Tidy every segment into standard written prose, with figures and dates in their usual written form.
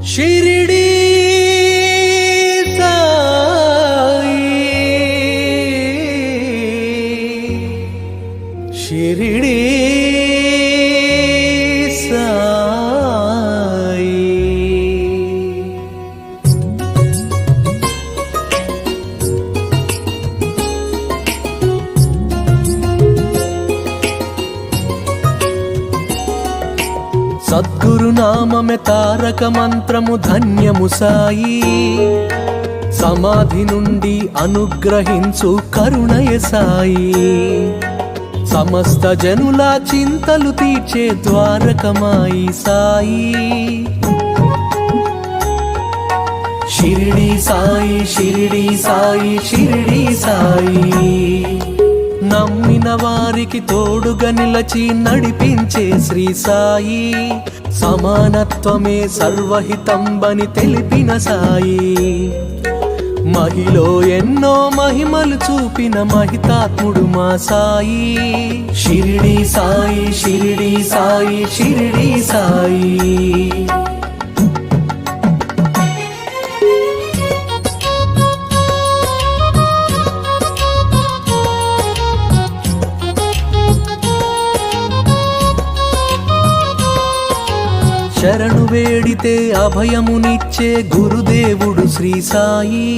शिरडी साई शिरडी साई सद्गुरु नाममे तारक मंत्रमु धन्यमु साई समाधि नुंडी अनुग्रहिंचु करुणय साई समस्त जनुला चिंतलु तीर्चे द्वारकमाई साई शिरडी साई शिरडी साई शिरडी साई నమ్మిన వారికి తోడుగా నిలచి నడిపించే శ్రీ సాయి సమానత్వమే సర్వహితంబని తెలిపిన సాయి మహిలో ఎన్నో మహిమలు చూపిన మహితాత్ముడు మా సాయి షిరిడి సాయి షిరిడి సాయి షిరిడి సాయి శరణు వేడితే అభయమునిచ్చే గురుదేవుడు శ్రీ సాయి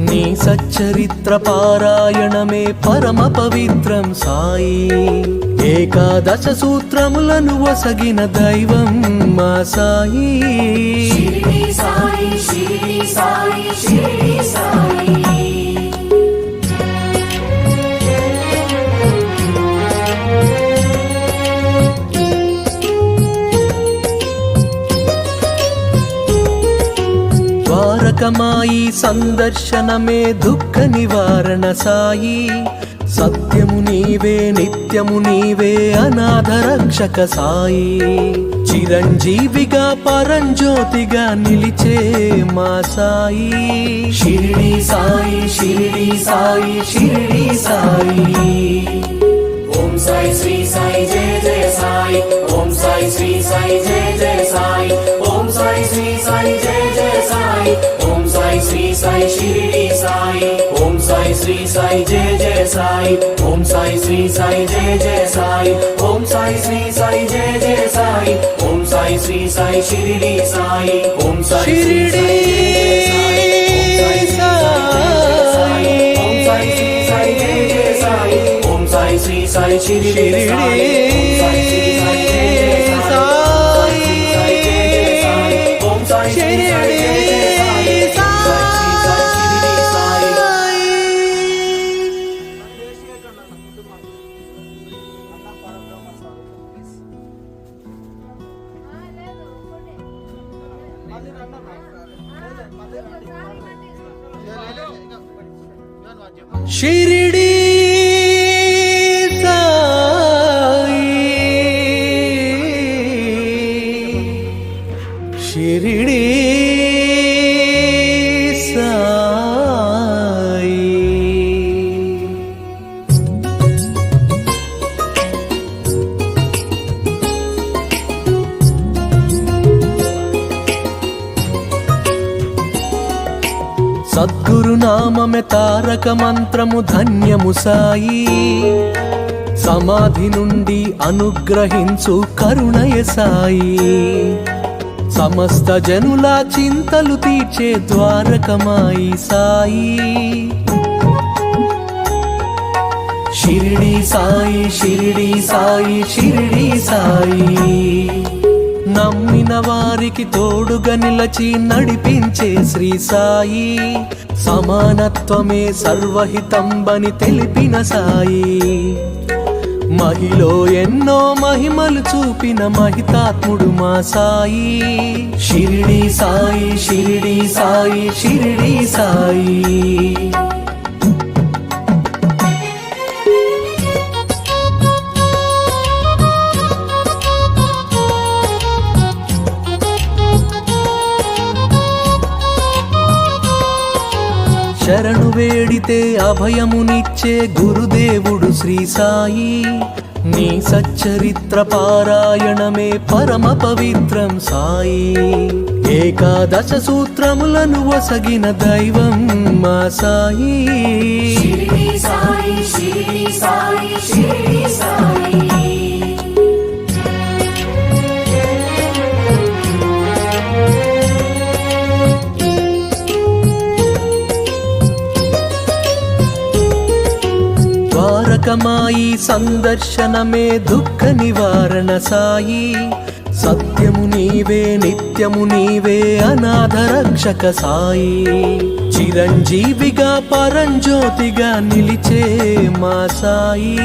నీ సచ్చరిత్ర పారాయణమే పరమ పవిత్రం సాయి ఏకాదశ సూత్రములను వసగిన దైవం మా సాయి షిరిడి సాయి షిరిడి సాయి షిరిడి సాయి ద్వారకమాయి సందర్శనమే దుఃఖ నివారణ సాయి సత్యము నీవే నిత్యము నీవే అనాథ రక్షక సాయి చిరంజీవిగా పరంజ్యోతిగా నిలిచే మా సాయి షిరిడి సాయి షిరిడి సాయి షిరిడి సాయి ఓం సాయి శ్రీ సాయి జయ జయ సాయి ఓం సాయి శ్రీ సాయి జయ జయ సాయి ఓం సాయి శ్రీ సాయి జయ జయ సాయి ఓం సాయి శ్రీ సాయి షిరిడి సాయి ఓం సాయి శ్రీ సాయి జయ జయ సాయి ఓం సాయి శ్రీ సాయి జయ జయ సాయి ఓం సాయి శ్రీ సాయి జయ జయ సాయి ఓం సాయి శ్రీ సాయి షిరిడి సాయి ఓం సాయి శ్రీ సాయి ఓం సాయి శ్రీ సాయి జయ జయ సాయి ఓం సాయి శ్రీ సాయి షిరిడి సాయి ఓం సాయి శ్రీ సాయి జయ జయ సాయి ఓం సాయి శ్రీ సాయి జయ జయ సాయి ఓం సాయి శ్రీ సాయి జయ జయ సాయి ఓం సాయి శ్రీ సాయి షిరిడి సాయి షిరిడి సాయి షిరిడి సాయి సద్గురు నామమే తారక మంత్రము ధన్యము సాయి సమాధి నుండి అనుగ్రహించు కరుణయ సాయి సమస్త జనులా చింతలు తీర్చే ద్వారకమాయి సాయి షిరిడి సాయి షిరిడి సాయి షిరిడి సాయి నమ్మిన వారికి తోడుగా నిలచి నడిపించే శ్రీ సాయి సమానత్వమే సర్వహితంబని తెలిపిన సాయి మహిలో ఎన్నో మహిమలు చూపిన మహితాత్ముడు మా సాయి షిరిడి సాయి షిరిడి సాయి షిరిడి సాయి శరణు వేడితే అభయమునిచ్చే గురుదేవుడు శ్రీ సాయి నీ సచ్చరిత్ర పారాయణమే పరమ పవిత్రం సాయి ఏకాదశ సూత్రములను వసగిన దైవం మా సాయి. షిరిడి సాయి షిరిడి సాయి షిరిడి సాయి. ద్వారకమాయి సందర్శనమే దుఃఖ నివారణ సాయి. సత్యము నీవే నిత్యము నీవే అనాథ రక్షక సాయి. చిరంజీవిగా పరంజ్యోతిగా నిలిచే మా సాయి.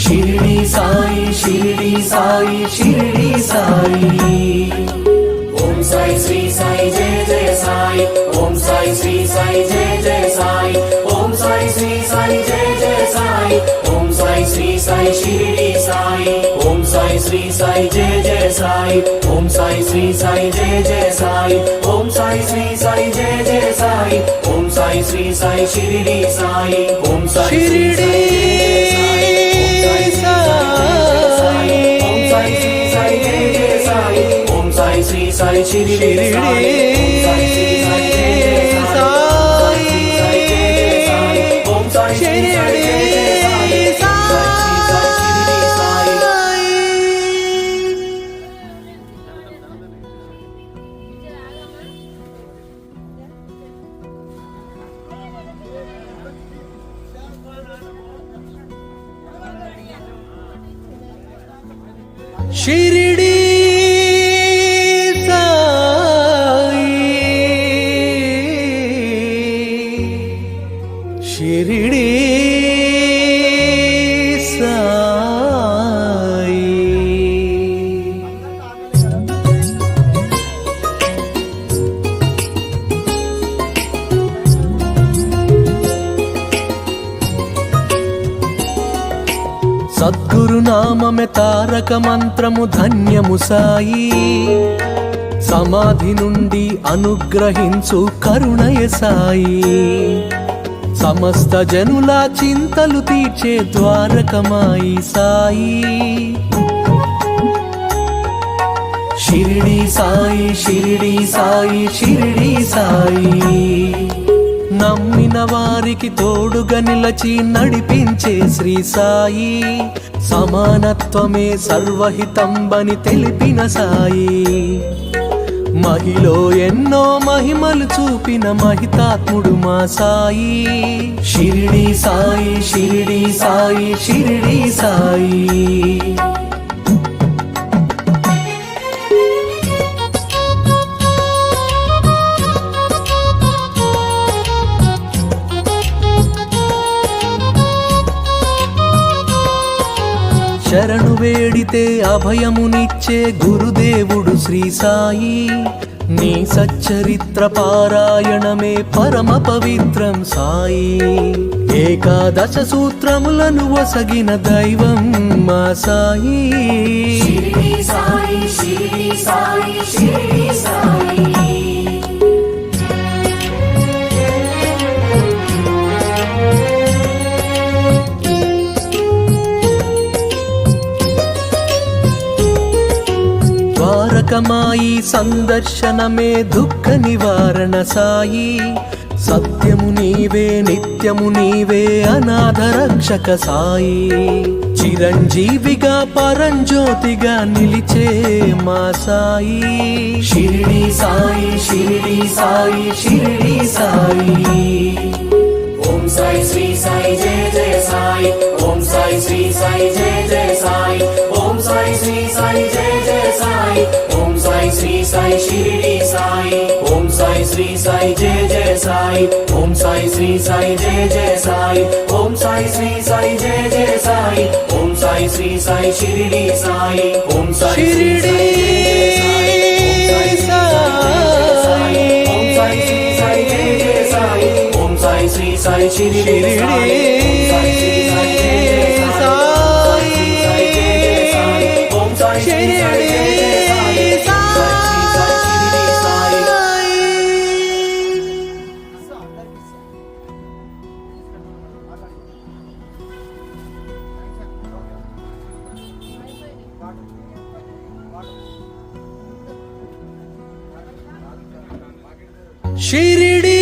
షిరిడి సాయి షిరిడి సాయి షిరిడి సాయి. ఓం సాయి శ్రీ సాయి జయ జయ సాయి. ఓం సాయి శ్రీ సాయి జయ జయ సాయి. ఓం సాయి శ్రీ సాయి జయ జయ సాయి. ఓం సాయి శ్రీ సాయి షిరిడి సాయి. ఓం సాయి శ్రీ సాయి జయ జయ సాయి. ఓం సాయి శ్రీ సాయి జయ జయ సాయి. ఓం సాయి శ్రీ సాయి జయ జయ సాయి. ఓం సాయి శ్రీ సాయి షిరిడి సాయి. ఓం సాయి శ్రీ సాయి శ్రీ సాయి షిరిడి సాయి. ఓం సాయి శ్రీ సాయి జయ జయ సాయి. ఓం సాయి శ్రీ సాయి జయ జయ సాయి. షిరిడి షిరిడి సాయి. సద్గురు నామమే తారక మంత్రము ధన్యము సాయి. సమాధి నుండి అనుగ్రహించు కరుణయ సాయి. సమస్త జనుల చింతలు తీర్చే ద్వారకమాయి సాయి. షిరిడి సాయి షిరిడి సాయి షిరిడి సాయి. నమ్మిన వారికి తోడుగా నిలచి నడిపించే శ్రీ సాయి. సమానత్వమే సర్వహితంబని తెలిపిన సాయి. మహిలో ఎన్నో మహిమలు చూపిన మహితాత్ముడు మా సాయి. షిరిడి సాయి షిరిడి సాయి షిరిడి సాయి. శరణు వేడితే అభయమునిచ్చే గురుదేవుడు శ్రీ సాయి. నీ సచ్చరిత్ర పారాయణమే పరమ పవిత్రం సాయి. ఏకాదశ సూత్రములను వసగిన దైవం మా సాయి. షిరిడి సాయి షిరిడి సాయి షిరిడి సాయి. ద్వారకమాయి సందర్శనమే దుఃఖ నివారణ సాయి. సత్యము నీవే నిత్యము నీవే అనాథ రక్షక సాయి. చిరంజీవిగా పరంజ్యోతిగా నిలిచే మా సాయి. షిరిడి సాయి షిరిడి సాయి షిరిడి సాయి. ఓం సాయి శ్రీ సాయి జయ జయ సాయి. ఓం సాయి శ్రీ సాయి జయ జయ సాయి. ఓం సాయి శ్రీ సాయి జయ జయ సాయి. ఓం సాయి శ్రీ సాయి షిరిడి సాయి. ఓం సాయి శ్రీ సాయి జయ జయ సాయి. ఓం సాయి శ్రీ సాయి జయ జయ సాయి. ఓం సాయి శ్రీ సాయి జయ జయ సాయి. ఓం సాయి శ్రీ సాయి షిరిడి సాయి. ఓం సాయి శ్రీ సాయి ఓం సాయి శ్రీ సాయి జయ జయ సాయి. ఓం సాయి శ్రీ సాయి షిరిడి సాయి. ఓం సాయి శ్రీ సాయి జయ జయ సాయి. ఓం సాయి శ్రీ సాయి జయ జయ సాయి. ఓం సాయి శ్రీ సాయి జయ జయ సాయి. షిరిడి